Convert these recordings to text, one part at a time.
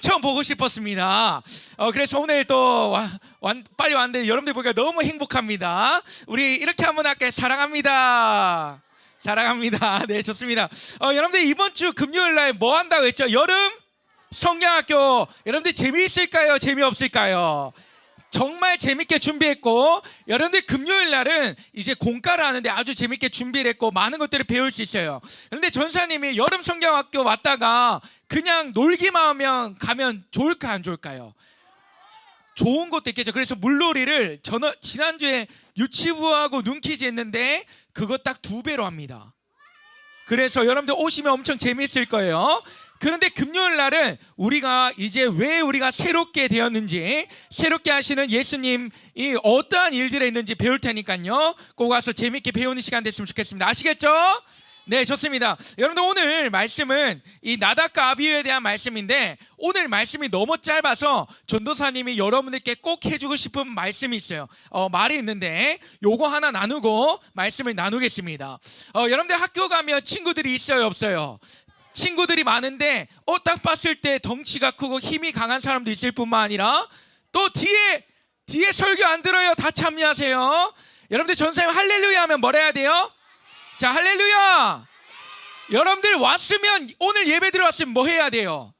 엄청 보고 싶었습니다. 그래서 오늘 또 빨리 왔는데 여러분들 보기가 너무 행복합니다. 우리 이렇게 한번 할게요. 사랑합니다. 사랑합니다. 네, 좋습니다. 여러분들 이번 주 금요일 날 뭐 한다고 했죠? 여름 성경학교. 여러분들 재미있을까요? 재미없을까요? 정말 재밌게 준비했고, 여러분들 금요일 날은 이제 공과를 하는데 아주 재밌게 준비를 했고 많은 것들을 배울 수 있어요. 그런데 전사님이 여름 성경학교 왔다가 그냥 놀기만 하면 가면 좋을까 안 좋을까요? 좋은 것도 있겠죠. 그래서 물놀이를 지난주에 유치부하고 눈키즈 했는데 그거 딱 2배로 합니다. 그래서 여러분들 오시면 엄청 재밌을 거예요. 그런데 금요일 날은 우리가 이제 왜 우리가 새롭게 되었는지, 새롭게 하시는 예수님이 어떠한 일들에 있는지 배울 테니까요. 꼭 와서 재밌게 배우는 시간 됐으면 좋겠습니다. 아시겠죠? 네, 좋습니다. 여러분들 오늘 말씀은 이 나답과 아비후에 대한 말씀인데, 오늘 말씀이 너무 짧아서 전도사님이 여러분들께 꼭 해주고 싶은 말씀이 있어요. 말이 있는데 요거 하나 나누고 말씀을 나누겠습니다. 여러분들 학교 가면 친구들이 있어요, 없어요? 친구들이 많은데 딱 봤을 때 덩치가 크고 힘이 강한 사람도 있을 뿐만 아니라 또 뒤에 설교 안 들어요. 다 참여하세요. 여러분들 전사님 할렐루야 하면 뭘 해야 돼요? 자, 할렐루야. 여러분들 왔으면, 오늘 예배 들어왔으면 뭐 해야 돼요?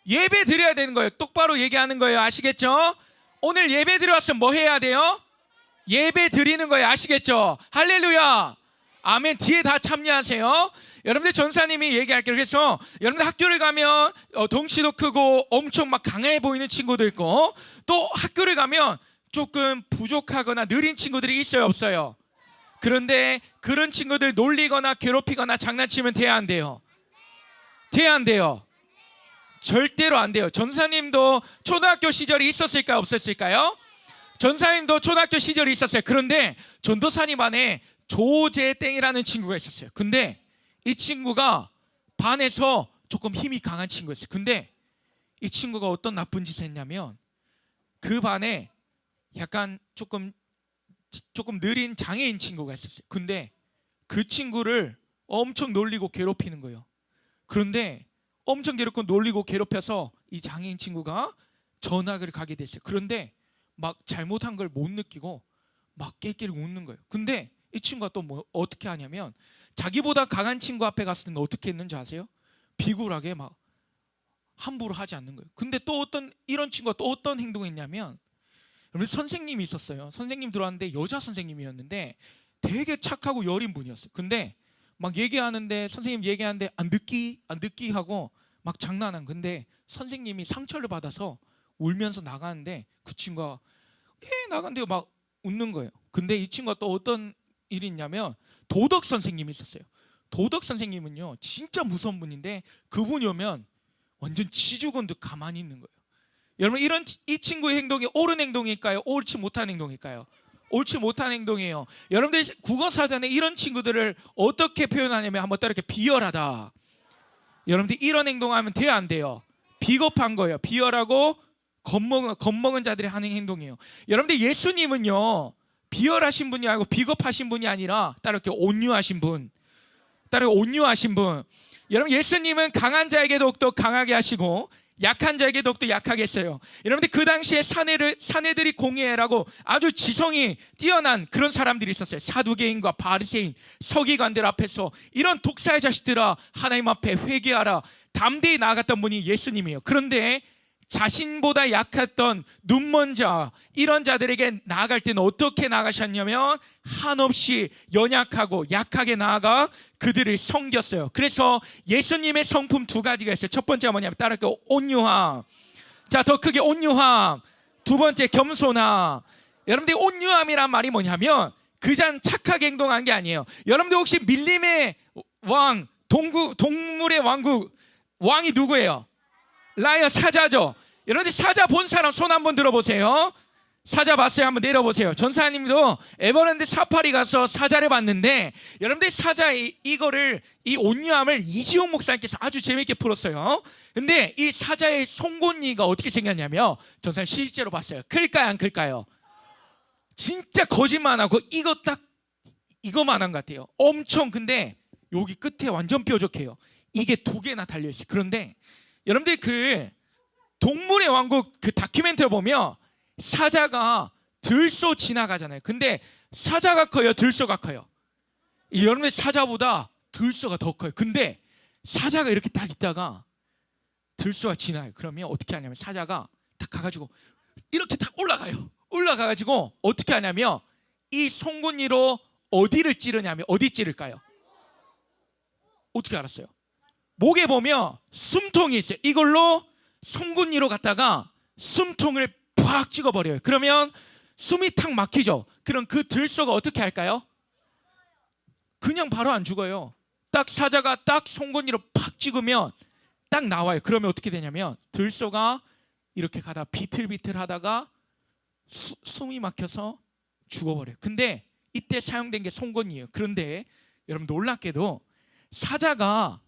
예배 드려야 되는 거예요. 똑바로 얘기하는 거예요. 아시겠죠? 오늘 예배 들어왔으면 뭐 해야 돼요? 예배 드리는 거예요. 아시겠죠? 할렐루야. 아멘. 뒤에 다 참여하세요. 여러분들 전사님이 얘기할게요. 그래서 여러분들 학교를 가면 덩치도 크고 엄청 막 강해 보이는 친구도 있고, 또 학교를 가면 조금 부족하거나 느린 친구들이 있어요, 없어요? 그런데 그런 친구들 놀리거나 괴롭히거나 장난치면 돼야 안 돼요? 돼야 안 돼요? 절대로 안 돼요. 전사님도 초등학교 시절이 있었을까요, 없었을까요? 전사님도 초등학교 시절이 있었어요. 그런데 전도사님 안에 조재땡이라는 친구가 있었어요. 근데 이 친구가 반에서 조금 힘이 강한 친구였어요. 근데 이 친구가 어떤 나쁜 짓을 했냐면, 그 반에 약간 조금 느린 장애인 친구가 있었어요. 근데 그 친구를 엄청 놀리고 괴롭히는 거예요. 그런데 엄청 괴롭고 놀리고 괴롭혀서 이 장애인 친구가 전학을 가게 됐어요. 그런데 막 잘못한 걸 못 느끼고 막 깨끼리 웃는 거예요. 근데 이 친구가 또 어떻게 하냐면, 자기보다 강한 친구 앞에 갔을 때는 어떻게 했는지 아세요? 비굴하게 막 함부로 하지 않는 거예요. 근데 또 이런 친구가 또 어떤 행동을 했냐면, 여러분 선생님이 있었어요. 선생님 들어왔는데 여자 선생님이었는데 되게 착하고 여린 분이었어요. 근데 막 얘기하는데, 선생님 얘기하는데 안 듣기 하고 막 장난한. 근데 선생님이 상처를 받아서 울면서 나가는데 그 친구가 나간대요 막 웃는 거예요. 근데 이 친구가 또 어떤 일이 있냐면, 도덕 선생님이 있었어요. 도덕 선생님은요 진짜 무서운 분인데, 그분이 오면 완전 지죽은 듯 가만히 있는 거예요. 여러분, 이 친구의 행동이 옳은 행동일까요? 옳지 못한 행동일까요? 옳지 못한 행동이에요. 여러분들 국어사전에 이런 친구들을 어떻게 표현하냐면, 한번 따라 이렇게 비열하다. 여러분들 이런 행동하면 돼요, 안 돼요? 비겁한 거예요. 비열하고 겁먹은 자들이 하는 행동이에요. 여러분들 예수님은요 비열하신 분이 아니고 비겁하신 분이 아니라 따로 이렇게 온유하신 분. 여러분 예수님은 강한 자에게 더욱더 강하게 하시고 약한 자에게 더욱더 약하게 했어요. 여러분들 그 당시에 사내들이 공의회라고 아주 지성이 뛰어난 그런 사람들이 있었어요. 사두개인과 바리새인, 서기관들 앞에서 이런 독사의 자식들아 하나님 앞에 회개하라 담대히 나아갔던 분이 예수님이에요. 그런데 자신보다 약했던 눈먼 자, 이런 자들에게 나아갈 때는 어떻게 나아가셨냐면, 한없이 연약하고 약하게 나아가 그들을 섬겼어요. 그래서 예수님의 성품 2가지가 있어요. 첫 번째가 뭐냐면 따라할게요. 온유함. 자, 더 크게 온유함. 2번째 겸손함. 여러분들 온유함이란 말이 뭐냐면 그냥 착하게 행동한 게 아니에요. 여러분들 혹시 밀림의 왕, 동물의 왕국 왕이 누구예요? 라이언, 사자죠. 여러분들 사자 본 사람 손 한번 들어보세요. 사자 봤어요? 한번 내려보세요. 전사님도 에버랜드 사파리 가서 사자를 봤는데, 여러분들 사자 이 온유함을 이지용 목사님께서 아주 재밌게 풀었어요. 근데 이 사자의 송곳니가 어떻게 생겼냐면, 전사님 실제로 봤어요. 클까요, 안 클까요? 진짜 거짓말하고 이거만한 것 같아요. 엄청. 근데 여기 끝에 완전 뾰족해요. 이게 2개나 달려있어요. 그런데 여러분들 동물의 왕국 그 다큐멘터리 보면 사자가 들소 지나가잖아요. 근데 사자가 커요, 들소가 커요? 여러분의 사자보다 들소가 더 커요. 근데 사자가 이렇게 딱 있다가 들소가 지나요. 그러면 어떻게 하냐면 사자가 딱 가가지고 이렇게 딱 올라가가지고 어떻게 하냐면 이 송곳니로 어디를 찌르냐면 어디 찌를까요? 어떻게 알았어요? 목에 보면 숨통이 있어요. 이걸로 송곳니로 갔다가 숨통을 팍 찍어버려요. 그러면 숨이 탁 막히죠. 그럼 그 들소가 어떻게 할까요? 그냥 바로 안 죽어요. 딱 사자가 딱 송곳니로 팍 찍으면 딱 나와요. 그러면 어떻게 되냐면 들소가 이렇게 가다 비틀비틀 하다가 숨이 막혀서 죽어버려요. 근데 이때 사용된 게 송곳니예요. 그런데 여러분 놀랍게도 사자가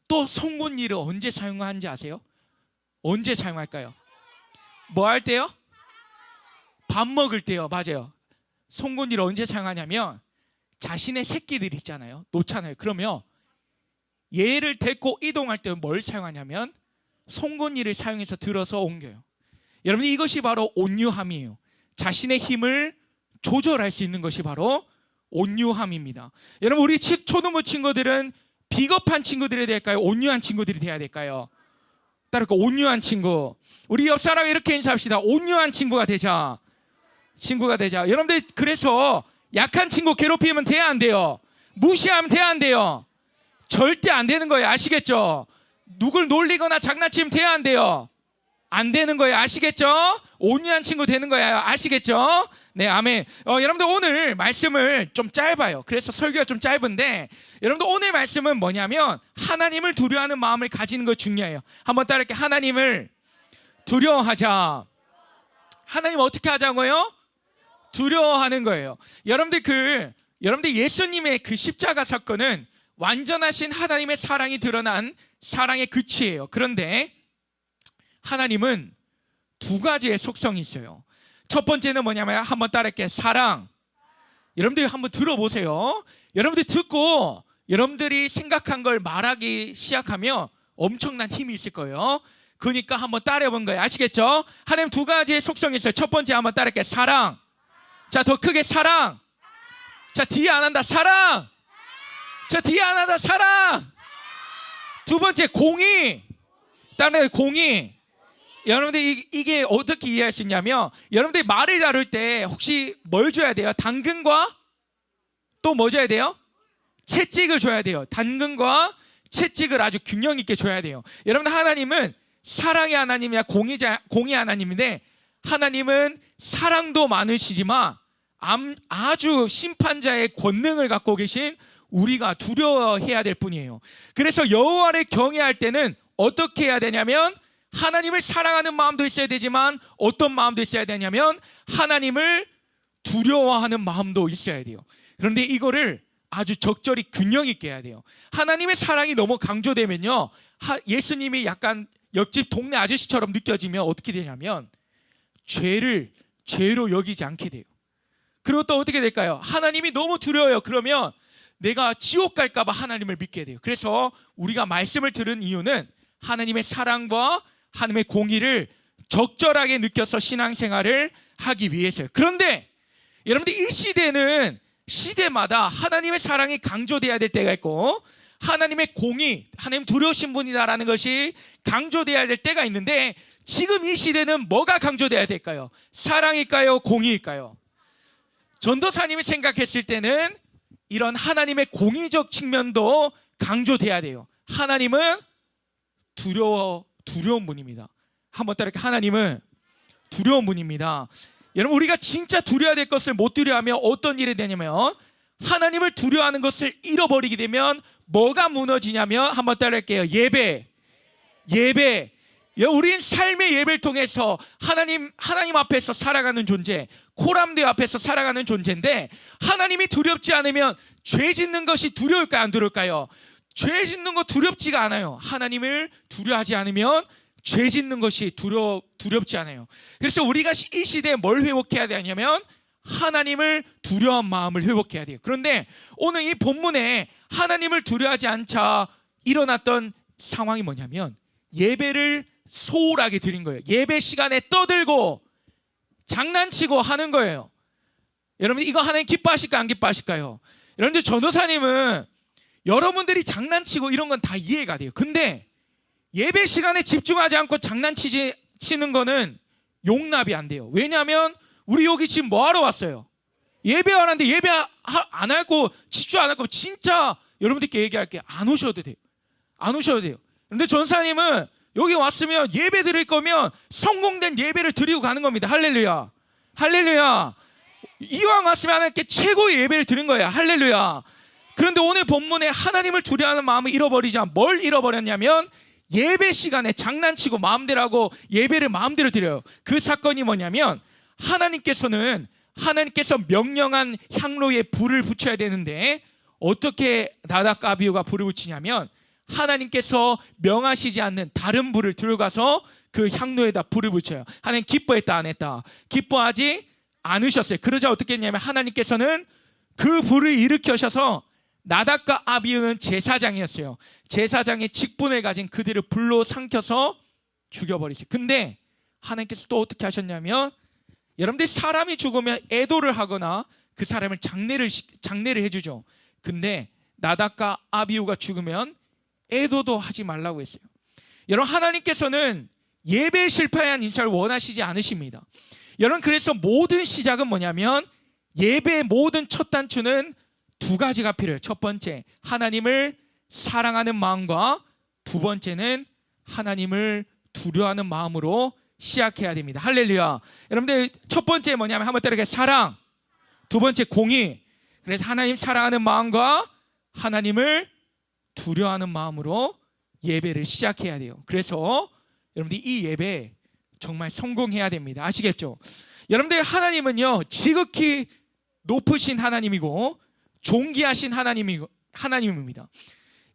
또 송곳니를 언제 사용하는지 아세요? 언제 사용할까요? 뭐 할 때요? 밥 먹을 때요. 맞아요. 송곳니를 언제 사용하냐면 자신의 새끼들 있잖아요. 놓잖아요. 그러면 얘를 데리고 이동할 때 뭘 사용하냐면 송곳니를 사용해서 들어서 옮겨요. 여러분 이것이 바로 온유함이에요. 자신의 힘을 조절할 수 있는 것이 바로 온유함입니다. 여러분 우리 초등부 친구들은 비겁한 친구들이 될까요? 온유한 친구들이 돼야 될까요? 따르고 온유한 친구. 우리 옆 사람 이렇게 인사합시다. 온유한 친구가 되자. 친구가 되자. 여러분들 그래서 약한 친구 괴롭히면 돼야 안 돼요? 무시하면 돼야 안 돼요? 절대 안 되는 거예요. 아시겠죠? 누굴 놀리거나 장난치면 돼야 안 돼요? 안 되는 거예요. 아시겠죠? 온유한 친구 되는 거예요. 아시겠죠? 네, 아멘. 여러분들 오늘 말씀을 좀 짧아요. 그래서 설교가 좀 짧은데 여러분들 오늘 말씀은 뭐냐면 하나님을 두려워하는 마음을 가지는 거 중요해요. 한번 따라할게요. 하나님을 두려워하자. 하나님 어떻게 하자고요? 두려워하는 거예요. 여러분들 예수님의 그 십자가 사건은 완전하신 하나님의 사랑이 드러난 사랑의 끝이에요. 그런데 하나님은 두 가지의 속성이 있어요. 첫 번째는 뭐냐면 한번 따라할게요. 사랑. 여러분들 한번 들어보세요. 여러분들 듣고 여러분들이 생각한 걸 말하기 시작하면 엄청난 힘이 있을 거예요. 그러니까 한번 따라해본 거예요. 아시겠죠? 하나님 두 가지의 속성이 있어요. 첫 번째 한번 따라할게요. 사랑. 자, 더 크게 사랑. 자, 뒤에 안 한다. 사랑. 자, 뒤에 안 한다. 사랑. 두 번째 공의. 따라해 공의. 여러분들 이게 어떻게 이해할 수 있냐면 여러분들 말을 다룰 때 혹시 뭘 줘야 돼요? 당근과 또 뭐 줘야 돼요? 채찍을 줘야 돼요. 당근과 채찍을 아주 균형 있게 줘야 돼요. 여러분 하나님은 사랑의 하나님이야 공의 하나님인데 하나님은 사랑도 많으시지만 아주 심판자의 권능을 갖고 계신 우리가 두려워해야 될 뿐이에요. 그래서 여호와를 경외할 때는 어떻게 해야 되냐면 하나님을 사랑하는 마음도 있어야 되지만 어떤 마음도 있어야 되냐면 하나님을 두려워하는 마음도 있어야 돼요. 그런데 이거를 아주 적절히 균형 있게 해야 돼요. 하나님의 사랑이 너무 강조되면요 예수님이 약간 옆집 동네 아저씨처럼 느껴지면 어떻게 되냐면 죄로 여기지 않게 돼요. 그리고 또 어떻게 될까요? 하나님이 너무 두려워요. 그러면 내가 지옥 갈까 봐 하나님을 믿게 돼요. 그래서 우리가 말씀을 들은 이유는 하나님의 사랑과 하나님의 공의를 적절하게 느껴서 신앙생활을 하기 위해서요. 그런데 여러분들 이 시대는 시대마다 하나님의 사랑이 강조돼야 될 때가 있고 하나님의 공의, 하나님 두려우신 분이다라는 것이 강조돼야 될 때가 있는데 지금 이 시대는 뭐가 강조돼야 될까요? 사랑일까요? 공의일까요? 전도사님이 생각했을 때는 이런 하나님의 공의적 측면도 강조돼야 돼요. 하나님은 두려운 분입니다. 한번 따라할게요. 하나님은 두려운 분입니다. 여러분 우리가 진짜 두려워야 될 것을 못 두려워하면 어떤 일이 되냐면 하나님을 두려워하는 것을 잃어버리게 되면 뭐가 무너지냐면 한번 따라할게요. 예배. 우린 삶의 예배를 통해서 하나님 앞에서 살아가는 존재, 코람대 앞에서 살아가는 존재인데 하나님이 두렵지 않으면 죄 짓는 것이 두려울까요? 안 두려울까요? 죄 짓는 거 두렵지가 않아요. 하나님을 두려워하지 않으면 죄 짓는 것이 두렵지 않아요. 그래서 우리가 이 시대에 뭘 회복해야 되냐면 하나님을 두려워한 마음을 회복해야 돼요. 그런데 오늘 이 본문에 하나님을 두려워하지 않자 일어났던 상황이 뭐냐면 예배를 소홀하게 드린 거예요. 예배 시간에 떠들고 장난치고 하는 거예요. 여러분 이거 하나님 기뻐하실까 안 기뻐하실까요? 여러분들 전도사님은 여러분들이 장난치고 이런 건 다 이해가 돼요. 근데 예배 시간에 집중하지 않고 장난치는 거는 용납이 안 돼요. 왜냐하면 우리 여기 지금 뭐 하러 왔어요? 예배하는데 예배 안 하고 집중 안 하고 진짜 여러분들께 얘기할게요. 안 오셔도 돼요. 안 오셔도 돼요. 그런데 전사님은 여기 왔으면 예배 드릴 거면 성공된 예배를 드리고 가는 겁니다. 할렐루야. 할렐루야. 이왕 왔으면 하나님께 최고의 예배를 드린 거예요. 할렐루야. 그런데 오늘 본문에 하나님을 두려워하는 마음을 잃어버리자. 뭘 잃어버렸냐면 예배 시간에 장난치고 마음대로 하고 예배를 마음대로 드려요. 그 사건이 뭐냐면 하나님께서 명령한 향로에 불을 붙여야 되는데 어떻게 나답과 아비후가 불을 붙이냐면 하나님께서 명하시지 않는 다른 불을 들어가서 그 향로에다 불을 붙여요. 하나님 기뻐했다 안 했다? 기뻐하지 않으셨어요. 그러자 어떻게 했냐면 하나님께서는 그 불을 일으켜셔서 나답과 아비후는 제사장이었어요. 제사장의 직분을 가진 그들을 불로 삼켜서 죽여버리세요. 근데 하나님께서 또 어떻게 하셨냐면 여러분들 사람이 죽으면 애도를 하거나 그 사람을 장례를 해주죠. 근데 나답과 아비후가 죽으면 애도도 하지 말라고 했어요. 여러분 하나님께서는 예배에 실패한 인사를 원하시지 않으십니다. 여러분 그래서 모든 시작은 뭐냐면 예배의 모든 첫 단추는 두 가지가 필요해요. 첫 번째 하나님을 사랑하는 마음과 두 번째는 하나님을 두려워하는 마음으로 시작해야 됩니다. 할렐루야. 여러분들 첫 번째 뭐냐면 한번 따르게 사랑, 두 번째 공의. 그래서 하나님 사랑하는 마음과 하나님을 두려워하는 마음으로 예배를 시작해야 돼요. 그래서 여러분들 이 예배 정말 성공해야 됩니다. 아시겠죠? 여러분들 하나님은요 지극히 높으신 하나님이고 존귀하신 하나님입니다.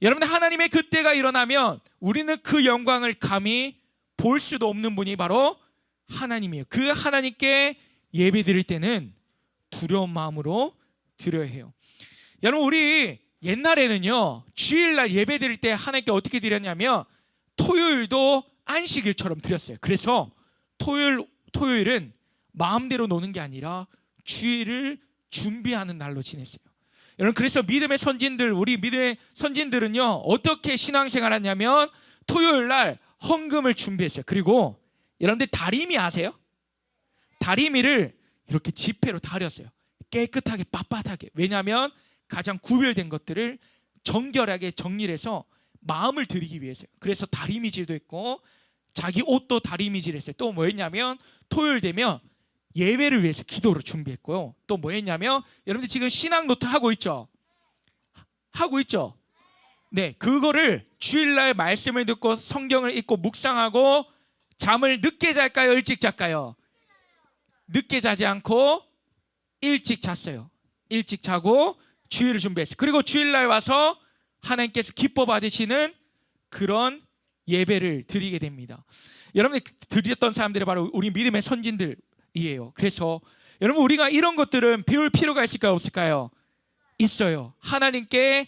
여러분들 하나님의 그때가 일어나면 우리는 그 영광을 감히 볼 수도 없는 분이 바로 하나님이에요. 그 하나님께 예배 드릴 때는 두려운 마음으로 드려야 해요. 여러분 우리 옛날에는요 주일날 예배 드릴 때 하나님께 어떻게 드렸냐면 토요일도 안식일처럼 드렸어요. 그래서 토요일은 마음대로 노는 게 아니라 주일을 준비하는 날로 지냈어요. 여러분 그래서 믿음의 선진들, 우리 믿음의 선진들은요 어떻게 신앙생활 하냐면 토요일날 헌금을 준비했어요. 그리고 여러분들 다리미 아세요? 다리미를 이렇게 지폐로 다렸어요. 깨끗하게 빳빳하게. 왜냐하면 가장 구별된 것들을 정결하게 정리를 해서 마음을 드리기 위해서요. 그래서 다리미질도 했고 자기 옷도 다리미질 했어요. 또 뭐 했냐면 토요일 되면 예배를 위해서 기도를 준비했고요. 또 뭐 했냐면 여러분들 지금 신앙 노트 하고 있죠? 하고 있죠? 네, 그거를 주일날 말씀을 듣고 성경을 읽고 묵상하고 잠을 늦게 잘까요? 일찍 잘까요? 늦게 자지 않고 일찍 잤어요. 일찍 자고 주일을 준비했어요. 그리고 주일날 와서 하나님께서 기뻐 받으시는 그런 예배를 드리게 됩니다. 여러분이 드렸던 사람들이 바로 우리 믿음의 선진들이에요. 그래서 여러분 우리가 이런 것들은 배울 필요가 있을까요? 없을까요? 있어요. 하나님께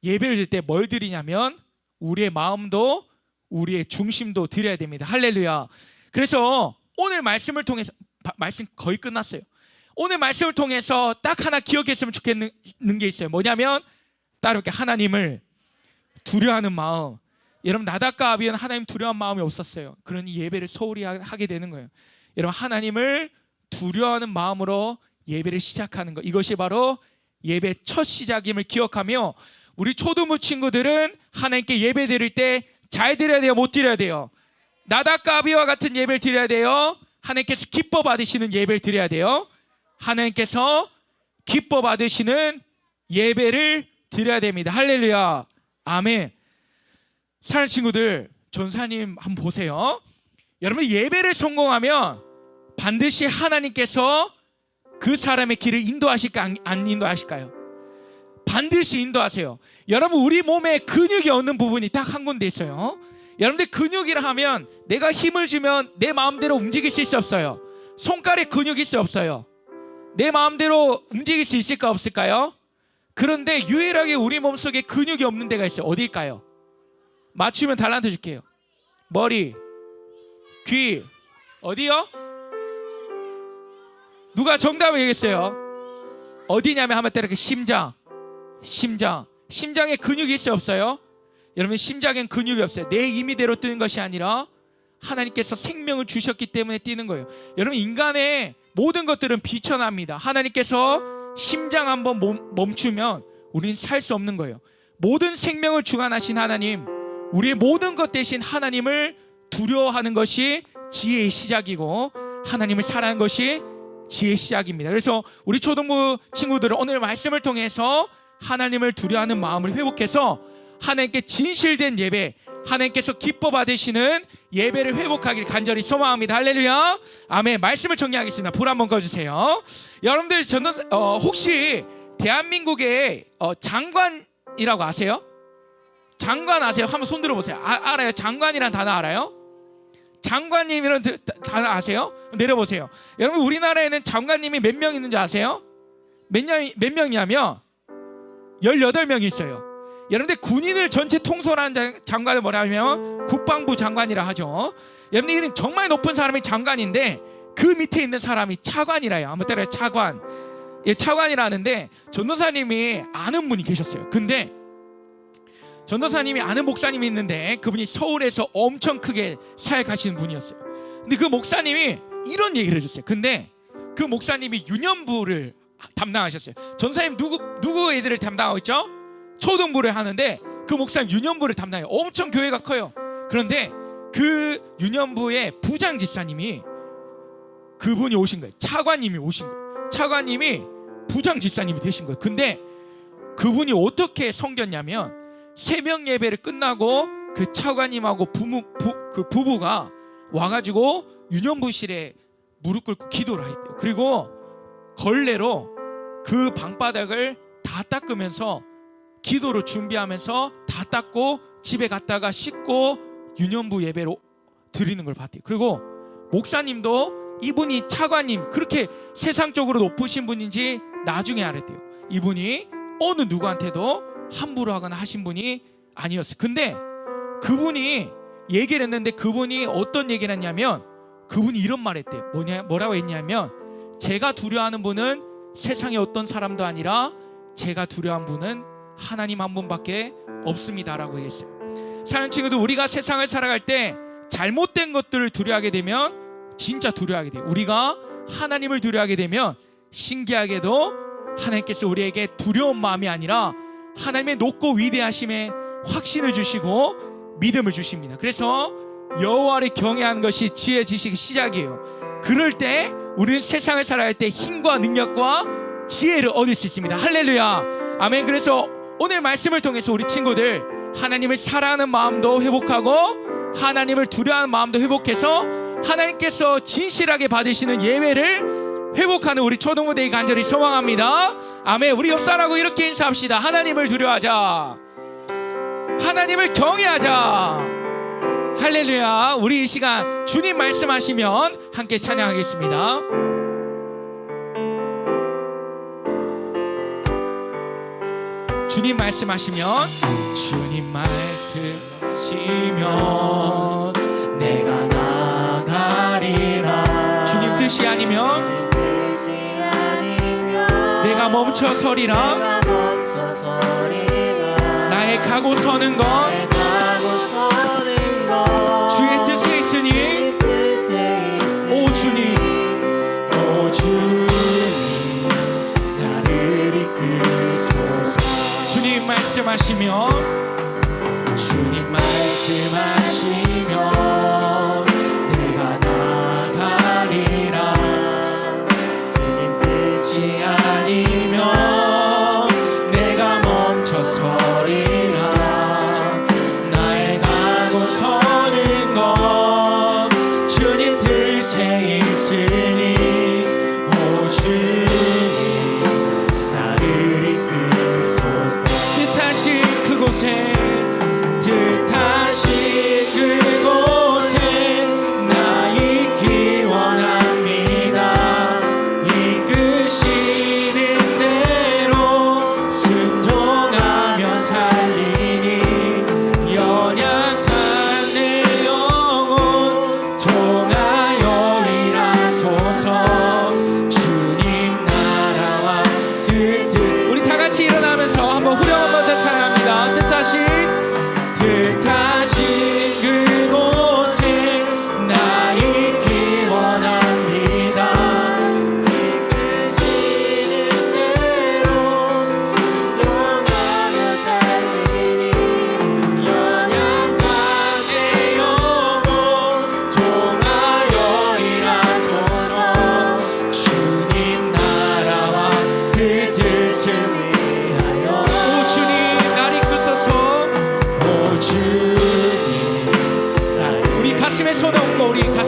예배를 드릴 때 뭘 드리냐면 우리의 마음도 우리의 중심도 드려야 됩니다. 할렐루야. 그래서 오늘 말씀을 통해서 말씀 거의 끝났어요. 오늘 말씀을 통해서 딱 하나 기억했으면 좋겠는 게 있어요. 뭐냐면 따로 이렇게 하나님을 두려워하는 마음. 여러분 나답과 아비후는 하나님 두려워하는 마음이 없었어요. 그러니 예배를 소홀히 하게 되는 거예요. 여러분 하나님을 두려워하는 마음으로 예배를 시작하는 것, 이것이 바로 예배 첫 시작임을 기억하며 우리 초등부 친구들은 하나님께 예배 드릴 때 잘 드려야 돼요? 못 드려야 돼요? 나답과 아비후와 같은 예배를 드려야 돼요? 하나님께서 기뻐 받으시는 예배를 드려야 돼요? 하나님께서 기뻐 받으시는 예배를 드려야 됩니다. 할렐루야. 아멘. 사랑하는 친구들, 전사님 한번 보세요. 여러분 예배를 성공하면 반드시 하나님께서 그 사람의 길을 인도하실까 안 인도하실까요? 반드시 인도하세요. 여러분 우리 몸에 근육이 없는 부분이 딱 한 군데 있어요. 여러분들 근육이라 하면 내가 힘을 주면 내 마음대로 움직일 수 있어 없어요? 손가락에 근육이 있어 없어요? 내 마음대로 움직일 수 있을까 없을까요? 그런데 유일하게 우리 몸속에 근육이 없는 데가 있어요. 어딜까요? 맞추면 달란트 줄게요. 머리. 귀. 어디요? 누가 정답을 얘기했어요? 어디냐면 한번 때려. 심장. 심장에 근육이 있어요, 없어요? 여러분, 심장엔 근육이 없어요. 내 임의대로 뜨는 것이 아니라 하나님께서 생명을 주셨기 때문에 뛰는 거예요. 여러분, 인간의 모든 것들은 비천합니다. 하나님께서 심장 한번 멈추면 우리는 살 수 없는 거예요. 모든 생명을 주관하신 하나님, 우리의 모든 것 대신 하나님을 두려워하는 것이 지혜의 시작이고, 하나님을 사랑하는 것이 지혜의 시작입니다. 그래서 우리 초등부 친구들은 오늘 말씀을 통해서 하나님을 두려워하는 마음을 회복해서 하나님께 진실된 예배, 하나님께서 기뻐 받으시는 예배를 회복하길 간절히 소망합니다. 할렐루야. 아멘. 말씀을 정리하겠습니다. 불 한번 꺼주세요. 여러분들, 저는 혹시 대한민국의 장관이라고 아세요? 장관 아세요? 한번 손 들어보세요. 알아요? 장관이란 단어 알아요? 장관님이란 단어 아세요? 내려보세요. 여러분, 우리나라에는 장관님이 몇 명 있는지 아세요? 몇 명이냐면 18명이 있어요. 여러분들, 군인을 전체 통솔하는 장관을 뭐라 하면 국방부 장관이라 하죠. 여러분들, 정말 높은 사람이 장관인데 그 밑에 있는 사람이 차관이라요. 한번 따라요. 차관. 예, 차관이라는데 전도사님이 아는 분이 계셨어요. 근데 전도사님이 아는 목사님이 있는데 그분이 서울에서 엄청 크게 사역하시는 분이었어요. 근데 그 목사님이 이런 얘기를 해줬어요. 근데 그 목사님이 유년부를 담당하셨어요. 전도사님 누구 애들을 담당하고 있죠? 초등부를 하는데 그 목사님 유년부를 담당해요. 엄청 교회가 커요. 그런데 그 유년부의 부장 집사님이, 그분이 오신 거예요. 차관님이 오신 거예요. 차관님이 부장 집사님이 되신 거예요. 근데 그분이 어떻게 섬겼냐면 새벽 예배를 끝나고 그 차관님하고 그 부부가 와가지고 유년부실에 무릎 꿇고 기도를 했대요. 그리고 걸레로 그 방바닥을 다 닦으면서 기도로 준비하면서 다 닦고 집에 갔다가 씻고 유년부 예배로 드리는 걸 봤대요. 그리고 목사님도 이분이 차관님, 그렇게 세상적으로 높으신 분인지 나중에 알았대요. 이분이 어느 누구한테도 함부로 하거나 하신 분이 아니었어요. 근데 그분이 얘기를 했는데 그분이 어떤 얘기를 했냐면 그분이 이런 말 했대요. 뭐라고 했냐면 제가 두려워하는 분은 세상의 어떤 사람도 아니라 제가 두려워하는 분은 하나님 한 분밖에 없습니다라고 했어요. 사랑하는 친구들, 우리가 세상을 살아갈 때 잘못된 것들을 두려워하게 되면 진짜 두려워하게 돼요. 우리가 하나님을 두려워하게 되면 신기하게도 하나님께서 우리에게 두려운 마음이 아니라 하나님의 높고 위대하심에 확신을 주시고 믿음을 주십니다. 그래서 여호와를 경외하는 것이 지혜 지식의 시작이에요. 그럴 때 우리는 세상을 살아갈 때 힘과 능력과 지혜를 얻을 수 있습니다. 할렐루야. 아멘. 그래서 오늘 말씀을 통해서 우리 친구들 하나님을 사랑하는 마음도 회복하고 하나님을 두려워하는 마음도 회복해서 하나님께서 진실하게 받으시는 예배를 회복하는 우리 초등부 되기 간절히 소망합니다. 아멘. 우리 옆사람하고 이렇게 인사합시다. 하나님을 두려워하자. 하나님을 경외하자. 할렐루야. 우리 이 시간 주님 말씀하시면 함께 찬양하겠습니다. 주님 말씀하시면, 주님 말씀하시면 내가 나가리라. 주님 뜻이 아니면 내가 멈춰 서리라. 나의 가고 서는 것 주의 뜻에 있으니 오 주님, 오 주님 나를 이끄소서. 주님 말씀하시면, 주님 말씀하시면 내가 나가리라. 주님 뜻이 아니면 내가 멈춰 서리라.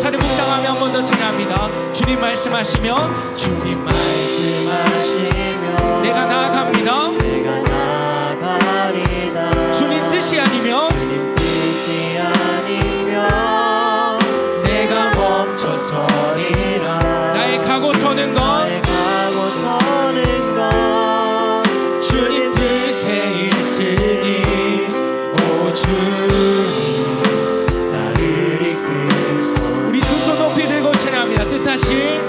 차례 묵상하며 한 번 더 찬양합니다. 주님 말씀하시면 주님 말씀하시면 내가 나아갑니다. 내가 나아가리다. 주님 뜻이 아니면 주님 뜻이 아니면 내가 멈춰서리라. 나의 가고 서는 것 나의 가고 서는 것 주님 뜻에 있으니 오 주님 나를 이끄소서. 우리 두 손 높이 들고 찬양합니다. 뜻하신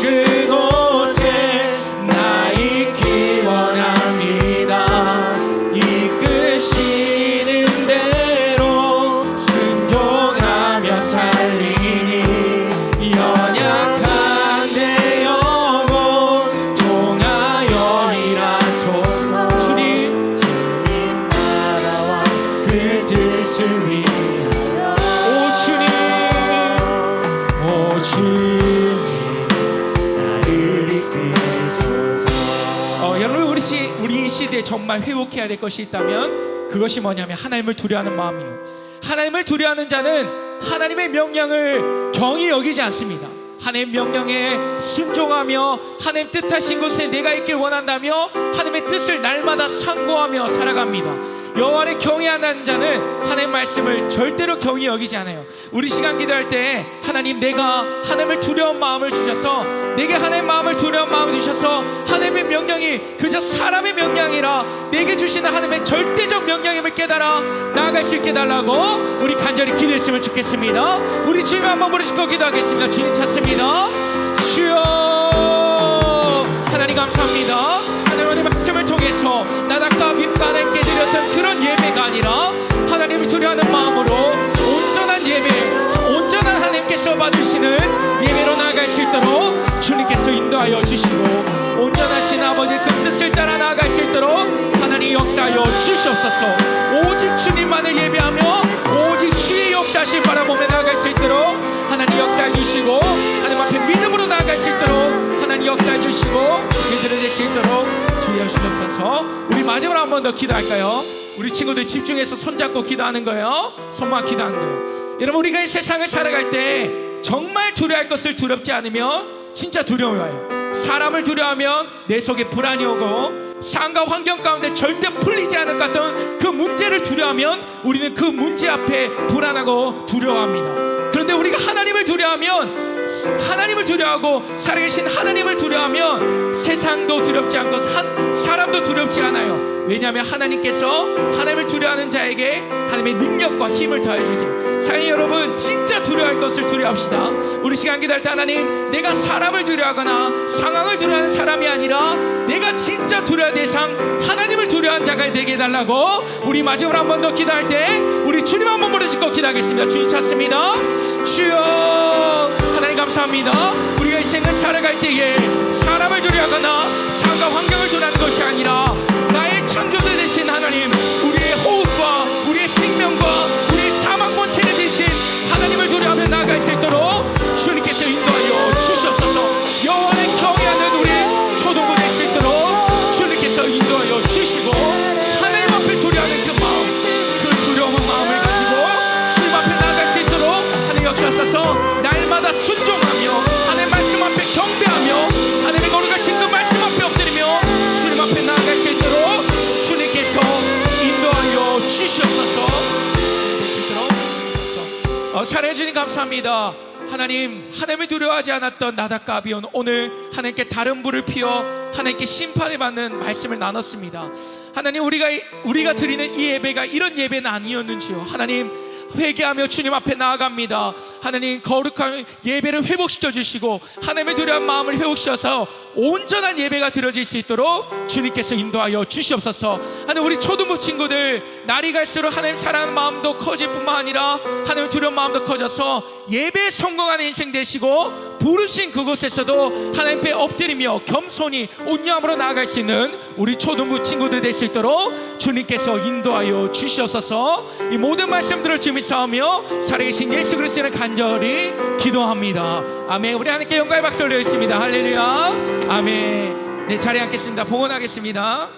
그곳에 나 있기 원합니다. 이끄시는 대로 순종하며 살리니 연약한 내 영혼 통하여이라소서. 주님 나라와 그 뜻을 위하여 오 주님 오 주님 나를 이끄소서. 여러분 우리 이 시대에 정말 회복해야 될 것이 있다면 그것이 뭐냐면 하나님을 두려워하는 마음이에요. 하나님을 두려워하는 자는 하나님의 명령을 경히 여기지 않습니다. 하나님의 명령에 순종하며 하나님 뜻하신 곳에 내가 있길 원한다며 하나님의 뜻을 날마다 상고하며 살아갑니다. 여호와를 경외하는 자는 하나님의 말씀을 절대로 경히 여기지 않아요. 우리 시간 기도할 때 하나님 내가 하나님을 두려운 마음을 주셔서 내게 하나님의 마음을 두려운 마음을 주셔서 하나님의 명령이 그저 사람의 명령이라 내게 주시는 하나님의 절대적 명령임을 깨달아 나아갈 수 있게 해달라고 우리 간절히 기도했으면 좋겠습니다. 우리 주님 한번 부르시고 기도하겠습니다. 주님 찾습니다. 주여 하나님 감사합니다. 하나님의 말씀을 통해서 나답과 아비가 하나님께 드렸던 그런 예배가 아니라 하나님을 두려워하는 마음으로 온전한 예배, 온전한 하나님께서 받으시는 예배로 나아갈 수 있도록 주님께서 인도하여 주시고 온전하신 아버지의 그 뜻을 따라 나아갈 수 있도록 하나님 역사하여 주시옵소서. 오직 주님만을 예배하며 오직 주의 역사하실 바라보며 나아갈 수 있도록 하나님 역사해 주시고 하나님 앞에 믿음으로 나아갈 수 있도록 하나님 역사해 주시고 믿음을 낼수 있도록 주여 주옵소서. 우리 마지막으로 한 번 더 기도할까요? 우리 친구들 집중해서 손잡고 기도하는 거예요. 손만 기도하는 거예요. 여러분 우리가 이 세상을 살아갈 때 정말 두려워할 것을 두렵지 않으면 진짜 두려움이 와요. 사람을 두려워하면 내 속에 불안이 오고 상황과 환경 가운데 절대 풀리지 않을 것 같던 그 문제를 두려워하면 우리는 그 문제 앞에 불안하고 두려워합니다. 그런데 우리가 하나님을 두려워하면 하나님을 두려워하고 살아계신 하나님을 두려워하면 세상도 두렵지 않고 사람도 두렵지 않아요. 왜냐하면 하나님께서 하나님을 두려워하는 자에게 하나님의 능력과 힘을 더해 주세요. 사랑하는 여러분 진짜 두려워할 것을 두려워합시다. 우리 시간 기도할 때 하나님 내가 사람을 두려워하거나 상황을 두려워하는 사람이 아니라 내가 진짜 두려워할 대상 하나님을 두려워하는 자가 되게 해달라고 우리 마지막으로 한 번 더 기도할 때 우리 주님 한 번 부르짖고 기도하겠습니다. 주님 찾습니다. 주여 하나님 감사합니다. 우리가 이 생을 살아갈 때에 사람을 두려워하거나 상황과 환경을 두려워하는 것이 아니라 나의 창조주 되신 하나님 우리의 호흡과 우리의 생명과 우리의 사망 본체를 지신 하나님을 두려워하며 나아갈 수 있도록 주님께서 인도하여 주시옵소서. 여호와를 경외하는 우리의 초동부 될 수 있도록 주님께서 인도하여 주시고 하나님 앞에 두려워하는 그 마음 그 두려운 마음을 가지고 주님 앞에 나아갈 수 있도록 하나님 역사하소서. 날마다 순종하며 하나님 말씀 앞에 경배하며 하나님의 거룩하신 그 말씀 앞에 엎드리며 주님 앞에 나아갈 수 있도록 주님께서 인도하여 주시옵소서. 사랑해 주님 감사합니다. 하나님을 두려워하지 않았던 나답과 아비온 오늘 하나님께 다른 불을 피워 하나님께 심판을 받는 말씀을 나눴습니다. 하나님 우리가 드리는 이 예배가 이런 예배는 아니었는지요. 하나님 회개하며 주님 앞에 나아갑니다. 하나님 거룩한 예배를 회복시켜 주시고 하나님의 두려운 마음을 회복시켜서 온전한 예배가 드려질 수 있도록 주님께서 인도하여 주시옵소서. 하나님 우리 초등부 친구들 날이 갈수록 하나님 사랑하는 마음도 커질 뿐만 아니라 하나님 두려운 마음도 커져서 예배에 성공하는 인생 되시고 부르신 그곳에서도 하나님 앞에 엎드리며 겸손히 온유함으로 나아갈 수 있는 우리 초등부 친구들 될 수 있도록 주님께서 인도하여 주시옵소서. 이 모든 말씀들을 주님 싸우며 살아계신 예수 그리스도를 간절히 기도합니다. 아멘. 우리 하나님께 영광의 박수 올리겠습니다. 할렐루야. 아멘. 네, 자리에 앉겠습니다. 봉헌하겠습니다.